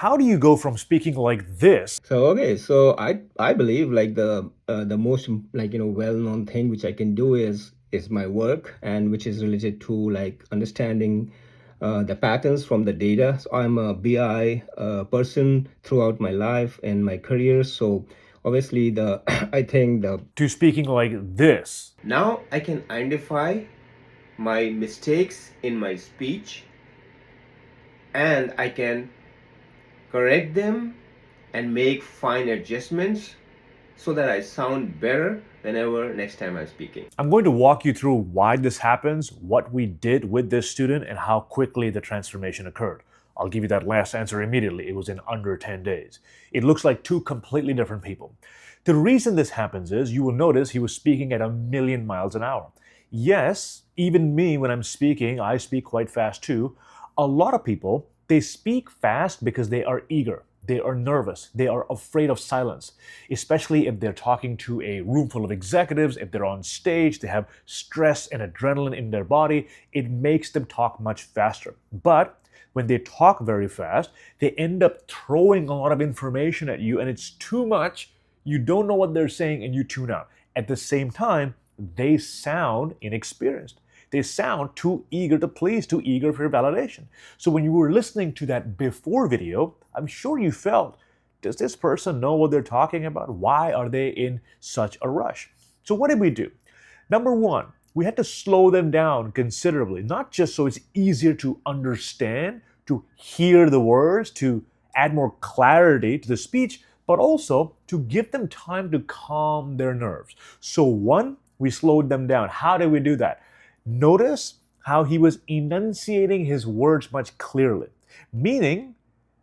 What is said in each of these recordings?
How do you go from speaking like this? So I believe like the most well-known thing which I can do is my work, and which is related to like understanding the patterns from the data. So I'm a BI person throughout my life and my career. So obviously the I think the To speaking like this. now I can identify my mistakes in my speech, and I can correct them and make fine adjustments so that I sound better whenever next time I'm speaking. I'm going to walk you through why this happens, what we did with this student, and how quickly the transformation occurred. I'll give you that last answer immediately. It was in under 10 days. It looks like two completely different people. The reason this happens is you will notice he was speaking at 1,000,000 miles an hour. Yes, even me, when I'm speaking, I speak quite fast too. A lot of people, they speak fast because they are eager. They are nervous. They are afraid of silence, especially if they're talking to a room full of executives, if they're on stage, they have stress and adrenaline in their body. It makes them talk much faster. But when they talk very fast, they end up throwing a lot of information at you, and it's too much. You don't know what they're saying, and you tune out. At the same time, they sound inexperienced. They sound too eager to please, too eager for validation. So when you were listening to that before video, I'm sure you felt, does this person know what they're talking about? Why are they in such a rush? So what did we do? Number one, we had to slow them down considerably, not just so it's easier to understand, to hear the words, to add more clarity to the speech, but also to give them time to calm their nerves. So one, we slowed them down. How did we do that? Notice how he was enunciating his words much clearly. Meaning,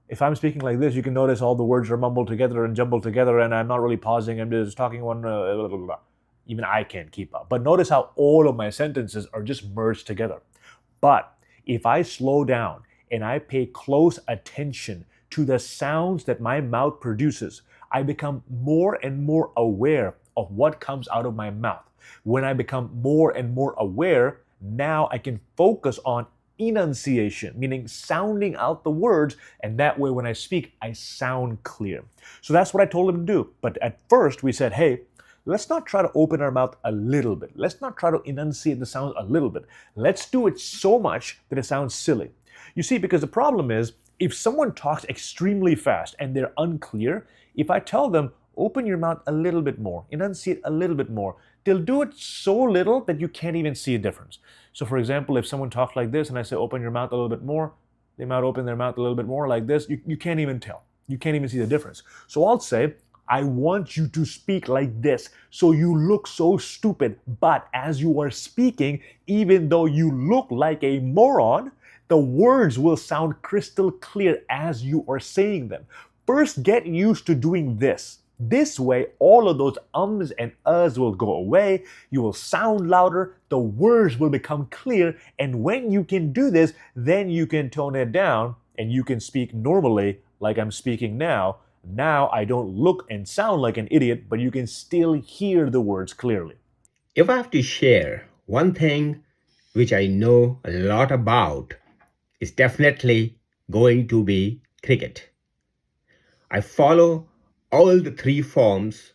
if I'm speaking like this, you can notice all the words are mumbled together and jumbled together, and I'm not really pausing. I'm just talking one. Blah, blah, blah. Even I can't keep up. But notice how all of my sentences are just merged together. But if I slow down and I pay close attention to the sounds that my mouth produces, I become more and more aware of what comes out of my mouth. When I become more and more aware, now I can focus on enunciation, meaning sounding out the words, and that way when I speak, I sound clear. So that's what I told him to do. But at first, we said, hey, let's not try to open our mouth a little bit. Let's not try to enunciate the sounds a little bit. Let's do it so much that it sounds silly. You see, because the problem is, if someone talks extremely fast and they're unclear, if I tell them, open your mouth a little bit more, enunciate a little bit more, they'll do it so little that you can't even see a difference. So for example, if someone talks like this and I say, open your mouth a little bit more, they might open their mouth a little bit more like this. You can't even tell. You can't even see the difference. So I'll say, I want you to speak like this so you look so stupid. But as you are speaking, even though you look like a moron, the words will sound crystal clear as you are saying them. First, get used to doing this. This way, all of those ums and uhs will go away. You will sound louder. The words will become clear. And when you can do this, then you can tone it down and you can speak normally like I'm speaking now. Now I don't look and sound like an idiot, but you can still hear the words clearly. If I have to share one thing which I know a lot about, is definitely going to be cricket. I follow all the three forms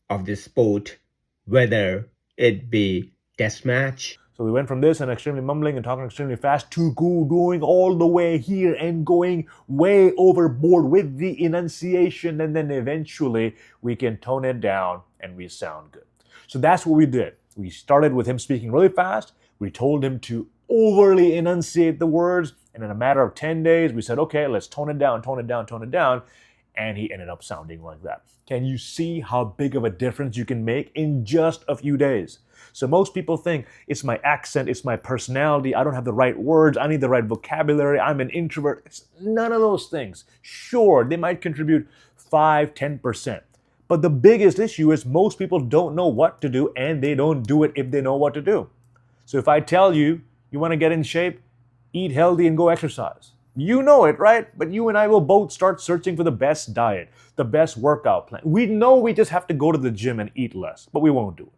of this sport, whether it be test match. So we went from this and extremely mumbling and talking extremely fast to going all the way here and going way overboard with the enunciation, and then eventually we can tone it down and we sound good. So that's what we did. We started with him speaking really fast. We told him to overly enunciate the words, and in a matter of 10 days, we said, okay, let's tone it down, tone it down, tone it down. And he ended up sounding like that. Can you see how big of a difference you can make in just a few days? So most people think it's my accent, it's my personality, I don't have the right words, I need the right vocabulary, I'm an introvert. It's none of those things. Sure, they might contribute 5, 10%. But the biggest issue is most people don't know what to do, and they don't do it if they know what to do. So if I tell you, you want to get in shape, eat healthy and go exercise. You know it, right? But you and I will both start searching for the best diet, the best workout plan. We know we just have to go to the gym and eat less, but we won't do it.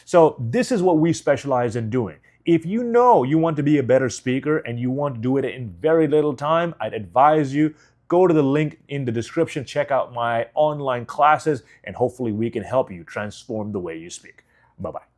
So this is what we specialize in doing. If you know you want to be a better speaker and you want to do it in very little time, I'd advise you go to the link in the description, check out my online classes, and hopefully we can help you transform the way you speak. Bye-bye.